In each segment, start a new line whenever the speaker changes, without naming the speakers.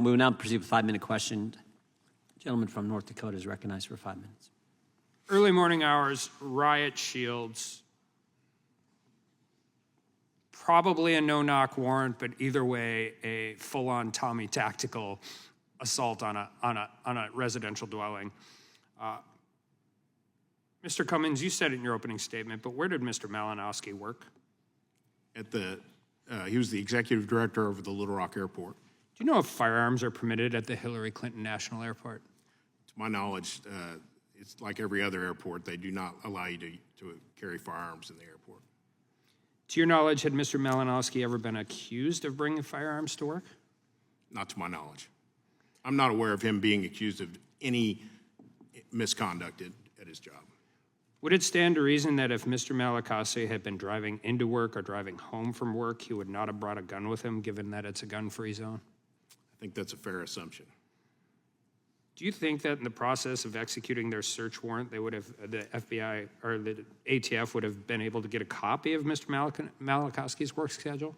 We will now proceed with a 5-minute question. Gentleman from North Dakota is recognized for 5 minutes.
Early morning hours, riot shields, probably a no-knock warrant, but either way, a full-on Tommy tactical assault on a residential dwelling. Mr. Cummings, you said it in your opening statement, but where did Mr. Malinowski work?
He was the executive director over the Little Rock Airport.
Do you know if firearms are permitted at the Hillary Clinton National Airport?
To my knowledge, it's like every other airport. They do not allow you to carry firearms in the airport.
To your knowledge, had Mr. Melanowski ever been accused of bringing firearms to work?
Not to my knowledge. I'm not aware of him being accused of any misconduct at his job.
Would it stand to reason that if Mr. Malinowski had been driving into work or driving home from work, he would not have brought a gun with him, given that it's a gun-free zone?
I think that's a fair assumption.
Do you think that in the process of executing their search warrant, they would have, the FBI or the ATF would have been able to get a copy of Mr. Malinowski's work schedule?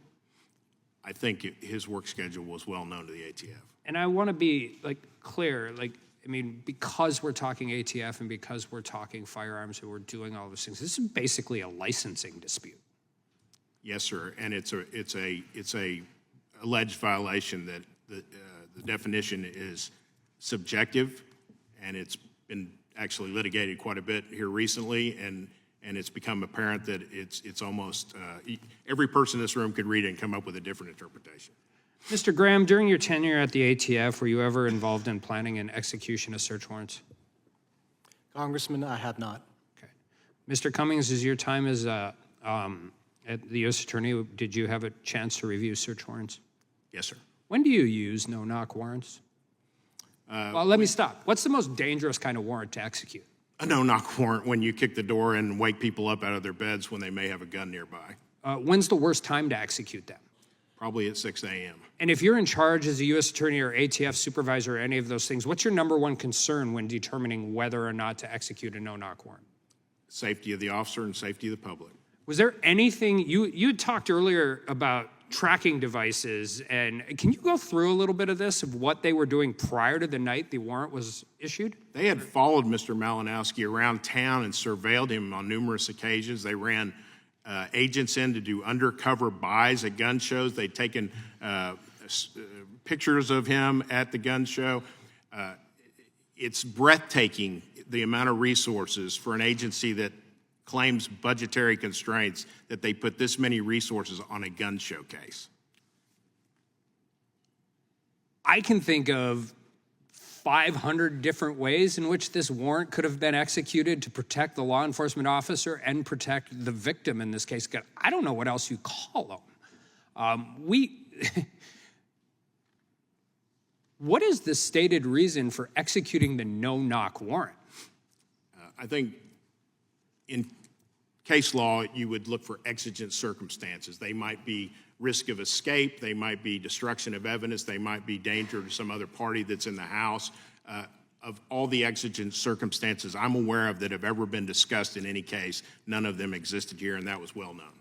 I think his work schedule was well known to the ATF.
And I want to be clear, because we're talking ATF and because we're talking firearms and we're doing all those things, this is basically a licensing dispute.
Yes, sir, and it's a alleged violation that the definition is subjective, and it's been actually litigated quite a bit here recently, and it's become apparent that it's almost every person in this room could read it and come up with a different interpretation.
Mr. Graham, during your tenure at the ATF, were you ever involved in planning and execution of search warrants?
Congressman, I have not.
Okay. Mr. Cummings, is your time as at the U.S. Attorney, did you have a chance to review search warrants?
Yes, sir.
When do you use no-knock warrants? Well, let me stop. What's the most dangerous kind of warrant to execute?
A no-knock warrant when you kick the door and wake people up out of their beds when they may have a gun nearby.
When's the worst time to execute them?
Probably at 6 a.m.
And if you're in charge as a U.S. Attorney or ATF supervisor or any of those things, what's your number one concern when determining whether or not to execute a no-knock warrant?
Safety of the officer and safety of the public.
Was there anything, you talked earlier about tracking devices, and can you go through a little bit of this, of what they were doing prior to the night the warrant was issued?
They had followed Mr. Malinowski around town and surveilled him on numerous occasions. They ran agents in to do undercover buys at gun shows. They'd taken pictures of him at the gun show. It's breathtaking, the amount of resources for an agency that claims budgetary constraints, that they put this many resources on a gun showcase.
I can think of 500 different ways in which this warrant could have been executed to protect the law enforcement officer and protect the victim in this case. I don't know what else you call them. What is the stated reason for executing the no-knock warrant?
I think in case law, you would look for exigent circumstances. They might be risk of escape, they might be destruction of evidence, they might be danger to some other party that's in the house. Of all the exigent circumstances I'm aware of that have ever been discussed in any case, none of them existed here, and that was well known.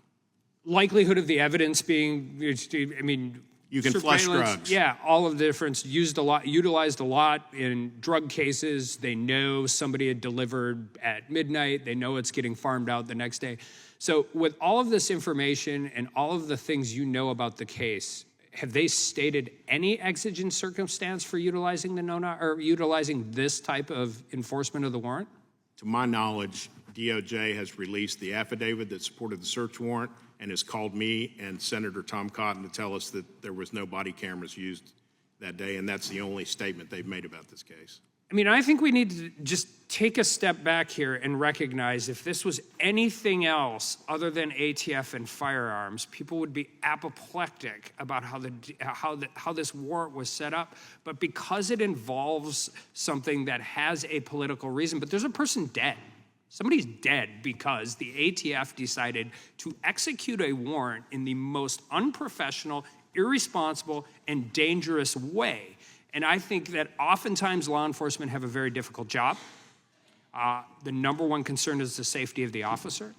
Likelihood of the evidence being,
you can flush drugs.
Yeah, all of the difference, utilized a lot in drug cases. They know somebody had delivered at midnight. They know it's getting farmed out the next day. So with all of this information and all of the things you know about the case, have they stated any exigent circumstance for utilizing the no-knock or utilizing this type of enforcement of the warrant?
To my knowledge, DOJ has released the affidavit that supported the search warrant and has called me and Senator Tom Cotton to tell us that there was no body cameras used that day, and that's the only statement they've made about this case.
I think we need to just take a step back here and recognize if this was anything else other than ATF and firearms, people would be apoplectic about how this warrant was set up. But because it involves something that has a political reason, but there's a person dead. Somebody's dead because the ATF decided to execute a warrant in the most unprofessional, irresponsible, and dangerous way. And I think that oftentimes law enforcement have a very difficult job. The number one concern is the safety of the officer.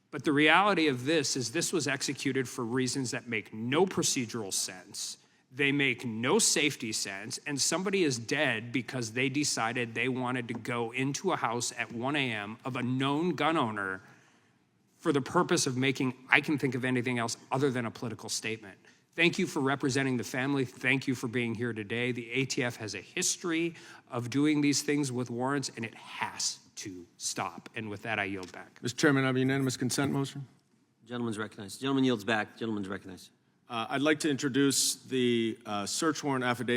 But the reality of this is this was executed for reasons that make no procedural sense. They make no safety sense, and somebody is dead because they decided they wanted to go into a house at 1 a.m. of a known gun owner for the purpose of making, I can think of anything else other than a political statement. Thank you for representing the family. Thank you for being here today. The ATF has a history of doing these things with warrants, and it has to stop. And with that, I yield back.
Mr. Chairman, I have a unanimous consent motion.
Gentleman's recognized. Gentleman yields back. Gentleman's recognized.
I'd like to introduce the search warrant affidavit